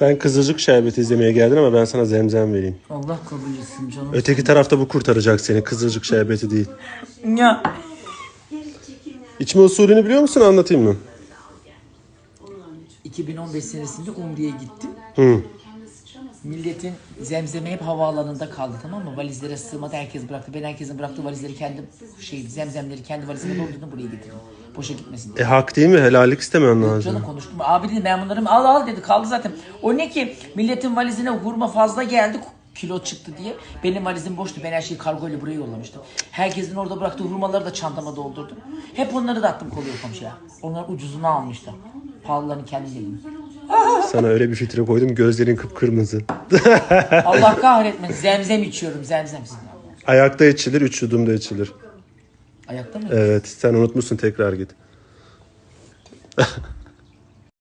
Sen kızılcık şerbeti izlemeye geldin ama ben sana zemzem vereyim. Allah kabul etsin canım. Öteki tarafta bu kurtaracak seni. Kızılcık şerbeti değil. Ya. İçme usulünü biliyor musun? Anlatayım mı? 2015 senesinde Umre'ye gittim. Hı. Milletin zemzemi hep havaalanında kaldı, tamam mı? Valizlere sığmadı, herkes bıraktı. Ben herkesin bıraktığı valizleri zemzemleri kendi valizime doldurdum, buraya getirdim. Boşa gitmesin diye. Hak değil mi? Helallik istemen lazım. Canım konuştum. Abi dedi ben bunları al dedi, kaldı zaten. O ne ki milletin valizine hurma fazla geldi, kilo çıktı diye. Benim valizim boştu, ben her şeyi kargoyla buraya yollamıştım. Herkesin orada bıraktığı hurmaları da çantama doldurdum. Hep onları da attım kolye komşuya. Onlar ucuzunu almıştım. Pahalılarını kendim yedim. Sana öyle bir filtre koydum, gözlerin kıpkırmızı. Allah kahretmesin, zemzem içiyorum, zemzem. Ayakta içilir, 3 yudumda içilir. Ayakta mı? Evet, sen unutmuşsun, tekrar git.